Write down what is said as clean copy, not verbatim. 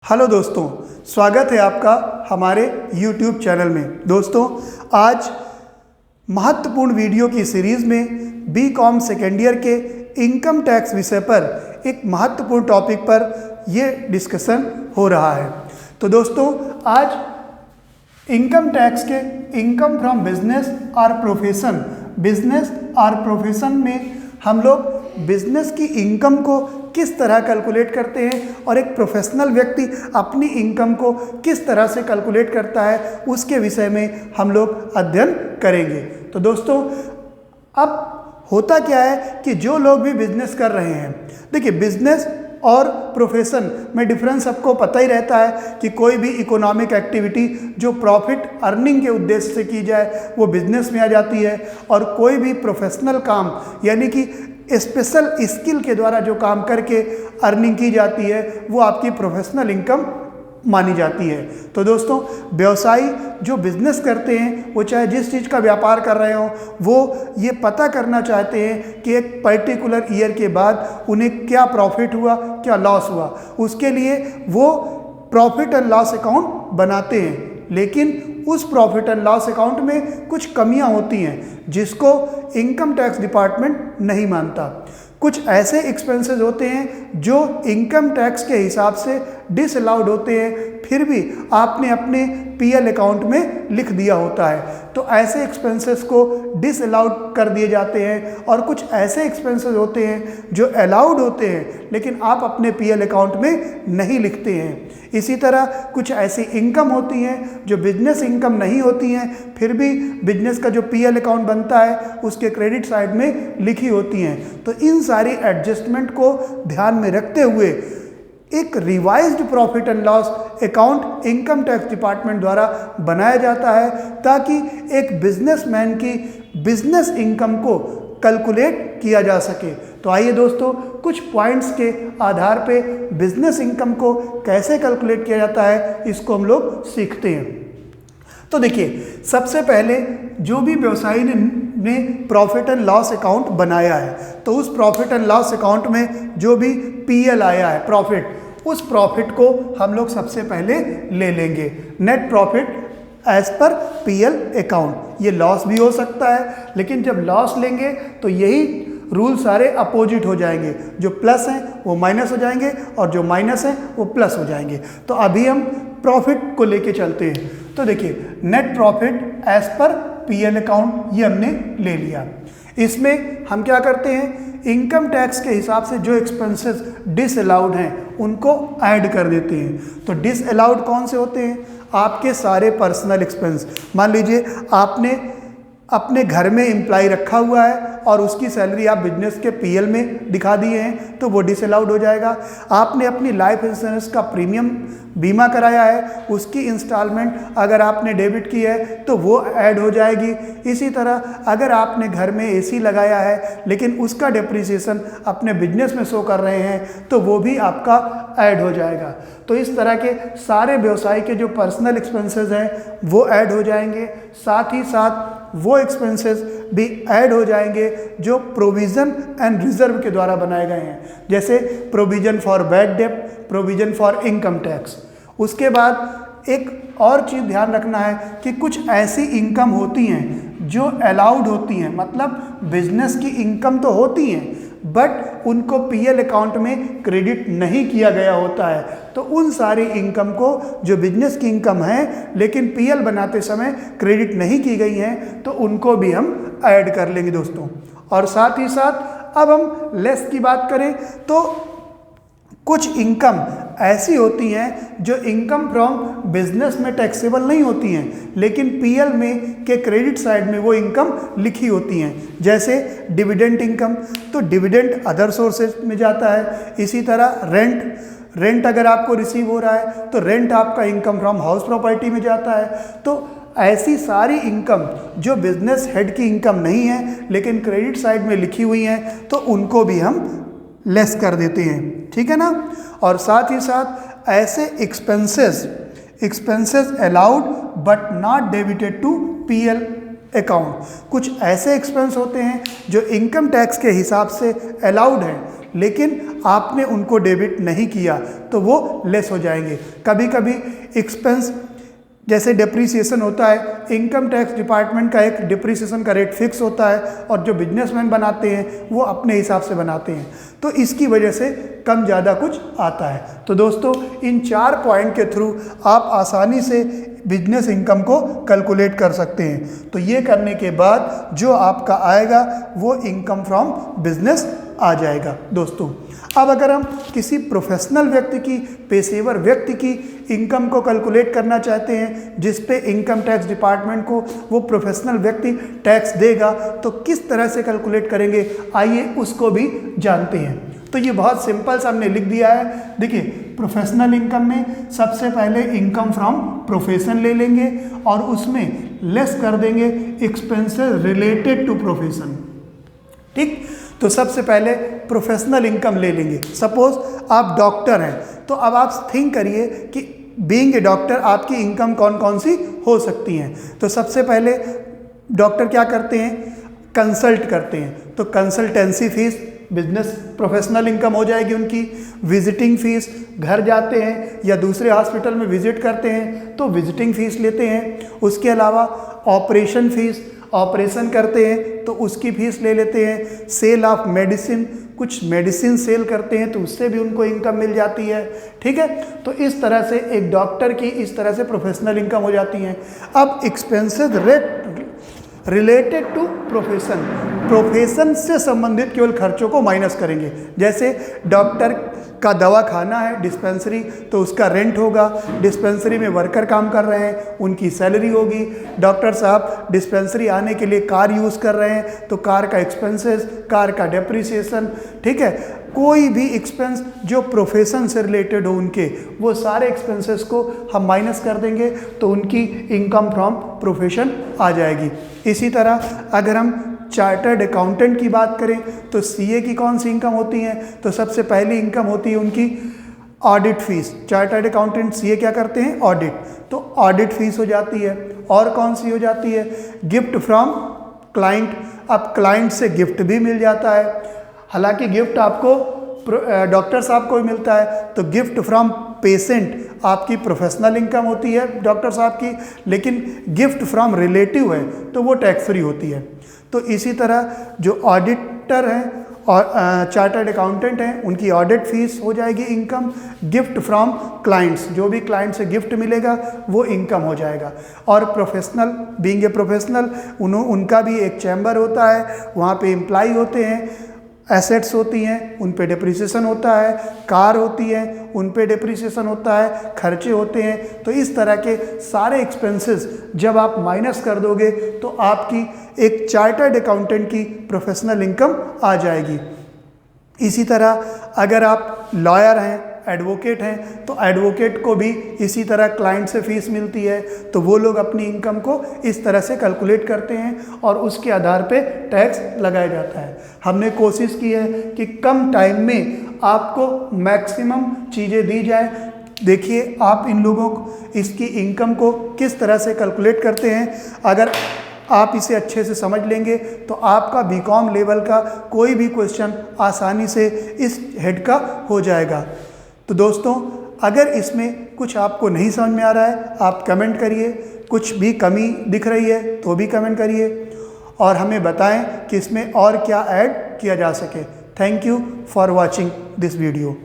Hello दोस्तों, स्वागत है आपका हमारे YouTube चैनल में। दोस्तों, आज महत्वपूर्ण वीडियो की सीरीज़ में बीकॉम सेकेंड ईयर के इनकम टैक्स विषय पर एक महत्वपूर्ण टॉपिक पर ये डिस्कशन हो रहा है। तो दोस्तों, आज इनकम टैक्स के इनकम फ्रॉम बिजनेस और प्रोफेशन में हम लोग बिजनेस की इनकम को किस तरह कैलकुलेट करते हैं और एक प्रोफेशनल व्यक्ति अपनी इनकम को किस तरह से कैलकुलेट करता है, उसके विषय में हम लोग अध्ययन करेंगे। तो दोस्तों, अब होता क्या है कि जो लोग भी बिजनेस कर रहे हैं, देखिए, बिजनेस और प्रोफेशन में डिफरेंस सबको पता ही रहता है कि कोई भी इकोनॉमिक एक्टिविटी जो प्रॉफिट अर्निंग के उद्देश्य से की जाए वो बिजनेस में आ जाती है, और कोई भी प्रोफेशनल काम यानी कि स्पेशल स्किल के द्वारा जो काम करके अर्निंग की जाती है वो आपकी प्रोफेशनल इनकम मानी जाती है। तो दोस्तों, व्यवसायी जो बिजनेस करते हैं वो चाहे जिस चीज़ का व्यापार कर रहे हों, वो ये पता करना चाहते हैं कि एक पर्टिकुलर ईयर के बाद उन्हें क्या प्रॉफिट हुआ, क्या लॉस हुआ। उसके लिए वो प्रॉफिट एंड लॉस अकाउंट बनाते हैं, लेकिन उस प्रॉफिट एंड लॉस अकाउंट में कुछ कमियां होती हैं जिसको इनकम टैक्स डिपार्टमेंट नहीं मानता। कुछ ऐसे एक्सपेंसेस होते हैं जो इनकम टैक्स के हिसाब से डिसअलाउड होते हैं, फिर भी आपने अपने पीएल अकाउंट में लिख दिया होता है, तो ऐसे एक्सपेंसेस को डिसअलाउड कर दिए जाते हैं। और कुछ ऐसे एक्सपेंसेस होते हैं जो अलाउड होते हैं लेकिन आप अपने पीएल अकाउंट में नहीं लिखते हैं। इसी तरह कुछ ऐसी इनकम होती हैं जो बिजनेस इनकम नहीं होती हैं, फिर भी बिजनेस का जो पीएल अकाउंट बनता है उसके क्रेडिट साइड में लिखी होती हैं। तो इन सारी एडजस्टमेंट को ध्यान में रखते हुए एक revised profit and loss account income tax department द्वारा बनाया जाता है, ताकि एक बिजनेसमैन की बिजनेस इनकम को कैलकुलेट किया जा सके। तो आइए दोस्तों, कुछ पॉइंट्स के आधार पे बिजनेस इनकम को कैसे कैलकुलेट किया जाता है इसको हम लोग सीखते हैं। तो देखिए, सबसे पहले जो भी व्यवसायी ने प्रॉफिट एंड लॉस अकाउंट बनाया है, तो उस प्रॉफिट एंड लॉस अकाउंट में जो भी पीएल आया है प्रॉफिट, उस प्रॉफिट को हम लोग सबसे पहले ले लेंगे, net profit as per PL account. ये लॉस भी हो सकता है, लेकिन जब लॉस लेंगे तो यही रूल सारे अपोजिट हो जाएंगे, जो प्लस हैं वो माइनस हो जाएंगे और जो माइनस हैं वो प्लस हो जाएंगे। तो अभी हम प्रॉफिट को लेके चलते हैं। तो देखिए, net profit as per PL account ये हमने ले लिया। इसमें हम क्या करते हैं, इनकम टैक्स के हिसाब से जो एक्सपेंसेस डिसअलाउड हैं उनको ऐड कर देते हैं। तो डिसअलाउड कौन से होते हैं? आपके सारे पर्सनल एक्सपेंस। मान लीजिए आपने अपने घर में एम्प्लॉय रखा हुआ है और उसकी सैलरी आप बिजनेस के पीएल में दिखा दिए हैं, तो वो डिसअलाउड हो जाएगा। आपने अपनी लाइफ इंश्योरेंस का प्रीमियम बीमा कराया है, उसकी इंस्टॉलमेंट अगर आपने डेबिट की है तो वो ऐड हो जाएगी। इसी तरह अगर आपने घर में एसी लगाया है लेकिन उसका डेप्रिसिएशन अपने बिजनेस में शो कर रहे हैं तो वो भी आपका ऐड हो जाएगा। तो इस तरह के सारे व्यवसाय के जो पर्सनल एक्सपेंसेस हैं वो ऐड हो जाएंगे। साथ ही साथ वो एक्सपेंसेस भी ऐड हो जाएंगे जो प्रोविज़न एंड रिजर्व के द्वारा बनाए गए हैं, जैसे provision for bad debt, provision for income tax. उसके बाद एक और चीज़ ध्यान रखना है कि कुछ ऐसी इनकम होती हैं जो अलाउड होती हैं, मतलब बिजनेस की इनकम तो होती हैं बट उनको पीएल अकाउंट में क्रेडिट नहीं किया गया होता है। तो उन सारी इनकम को, जो बिजनेस की इनकम है लेकिन पीएल बनाते समय क्रेडिट नहीं की गई हैं, तो उनको भी हम ऐड कर लेंगे दोस्तों। और साथ ही साथ अब हम लेस की बात करें तो कुछ इनकम ऐसी होती हैं जो इनकम फ्रॉम बिजनेस में टैक्सेबल नहीं होती हैं, लेकिन पीएल में के क्रेडिट साइड में वो इनकम लिखी होती हैं, जैसे डिविडेंड इनकम। तो डिविडेंड अदर सोर्सेज में जाता है। इसी तरह रेंट अगर आपको रिसीव हो रहा है तो रेंट आपका इनकम फ्रॉम हाउस प्रॉपर्टी में जाता है। तो ऐसी सारी इनकम जो बिजनेस हेड की इनकम नहीं है लेकिन क्रेडिट साइड में लिखी हुई हैं, तो उनको भी हम लेस कर देते हैं, ठीक है ना। और साथ ही साथ ऐसे expenses allowed but not debited to PL account. कुछ ऐसे एक्सपेंस होते हैं जो इनकम टैक्स के हिसाब से अलाउड हैं, लेकिन आपने उनको डेबिट नहीं किया तो वो लेस हो जाएंगे। कभी कभी एक्सपेंस जैसे डिप्रिसिएशन होता है, इनकम टैक्स डिपार्टमेंट का एक डिप्रिसिएशन का रेट फिक्स होता है और जो बिजनेसमैन बनाते हैं वो अपने हिसाब से बनाते हैं, तो इसकी वजह से कम ज़्यादा कुछ आता है। तो दोस्तों, इन 4 पॉइंट के थ्रू आप आसानी से बिजनेस इनकम को कैलकुलेट कर सकते हैं। तो ये करने के बाद जो आपका आएगा वो इनकम फ्रॉम बिजनेस आ जाएगा। दोस्तों, अब अगर हम किसी प्रोफेशनल व्यक्ति की, पेशेवर व्यक्ति की इनकम को कैलकुलेट करना चाहते हैं जिस पे इनकम टैक्स डिपार्टमेंट को वो प्रोफेशनल व्यक्ति टैक्स देगा, तो किस तरह से कैलकुलेट करेंगे, आइए उसको भी जानते हैं। तो ये बहुत सिंपल सा हमने लिख दिया है। देखिए, प्रोफेशनल इनकम में सबसे पहले इनकम फ्रॉम प्रोफेशन ले लेंगे और उसमें लेस कर देंगे एक्सपेंसेस रिलेटेड टू प्रोफेशन। ठीक, तो सबसे पहले प्रोफेशनल इनकम ले लेंगे। सपोज आप डॉक्टर हैं, तो अब आप थिंक करिए कि बीइंग ए डॉक्टर आपकी इनकम कौन कौन सी हो सकती हैं। तो सबसे पहले डॉक्टर क्या करते हैं, कंसल्ट करते हैं, तो consultancy fees business professional income हो जाएगी उनकी। विजिटिंग फीस, घर जाते हैं या दूसरे हॉस्पिटल में विजिट करते हैं तो विजिटिंग फीस लेते हैं। उसके अलावा ऑपरेशन फीस, ऑपरेशन करते हैं तो उसकी फीस ले लेते हैं। सेल ऑफ मेडिसिन, कुछ मेडिसिन सेल करते हैं तो उससे भी उनको इनकम मिल जाती है। ठीक है, तो इस तरह से एक डॉक्टर की इस तरह से प्रोफेशनल इनकम हो जाती है। अब expenses rate related to profession, profession से संबंधित केवल खर्चों को माइनस करेंगे। जैसे डॉक्टर का दवा खाना है, डिस्पेंसरी, तो उसका रेंट होगा। डिस्पेंसरी में वर्कर काम कर रहे हैं, उनकी सैलरी होगी। डॉक्टर साहब डिस्पेंसरी आने के लिए कार यूज़ कर रहे हैं तो कार का एक्सपेंसेस, कार का डेप्रिसिएशन। ठीक है, कोई भी एक्सपेंस जो प्रोफेशन से रिलेटेड हो उनके, वो सारे एक्सपेंसेस को हम माइनस कर देंगे तो उनकी इनकम फ्रॉम प्रोफेशन आ जाएगी। इसी तरह अगर हम चार्टर्ड अकाउंटेंट की बात करें तो सीए की कौन सी इनकम होती है, तो सबसे पहली इनकम होती है उनकी audit fees. Chartered accountant CA क्या करते हैं, ऑडिट, तो ऑडिट फीस हो जाती है। और कौन सी हो जाती है, गिफ्ट फ्रॉम क्लाइंट। अब क्लाइंट से गिफ्ट भी मिल जाता है, हालांकि गिफ्ट आपको डॉक्टर साहब को भी मिलता है, तो गिफ्ट फ्रॉम पेशेंट आपकी प्रोफेशनल इनकम होती है डॉक्टर साहब की, लेकिन गिफ्ट फ्रॉम रिलेटिव है तो वो टैक्स फ्री होती है। तो इसी तरह जो ऑडिटर हैं और चार्टर्ड अकाउंटेंट हैं, उनकी ऑडिट फीस हो जाएगी इनकम। गिफ्ट फ्रॉम क्लाइंट्स, जो भी क्लाइंट से गिफ्ट मिलेगा वो इनकम हो जाएगा। और प्रोफेशनल, बीइंग ए प्रोफेशनल, उनका भी एक चैम्बर होता है, वहाँ पे एम्प्लॉय होते हैं, एसेट्स होती हैं, उन पे डिप्रिसिएशन होता है, कार होती है, उन पे डिप्रिसिएशन होता है, खर्चे होते हैं। तो इस तरह के सारे एक्सपेंसेस जब आप माइनस कर दोगे तो आपकी एक चार्टर्ड अकाउंटेंट की प्रोफेशनल इनकम आ जाएगी। इसी तरह अगर आप लॉयर हैं, एडवोकेट हैं, तो एडवोकेट को भी इसी तरह क्लाइंट से फीस मिलती है, तो वो लोग अपनी इनकम को इस तरह से कैलकुलेट करते हैं और उसके आधार पे टैक्स लगाया जाता है। हमने कोशिश की है कि कम टाइम में आपको मैक्सिमम चीज़ें दी जाए। देखिए, आप इन लोगों को इसकी इनकम को किस तरह से कैलकुलेट करते हैं। अगर आप इसे अच्छे से समझ लेंगे तो आपका बीकॉम लेवल का कोई भी क्वेश्चन आसानी से इस हेड का हो जाएगा। तो दोस्तों, अगर इसमें कुछ आपको नहीं समझ में आ रहा है आप कमेंट करिए, कुछ भी कमी दिख रही है तो भी कमेंट करिए और हमें बताएं कि इसमें और क्या ऐड किया जा सके। Thank you for watching this video.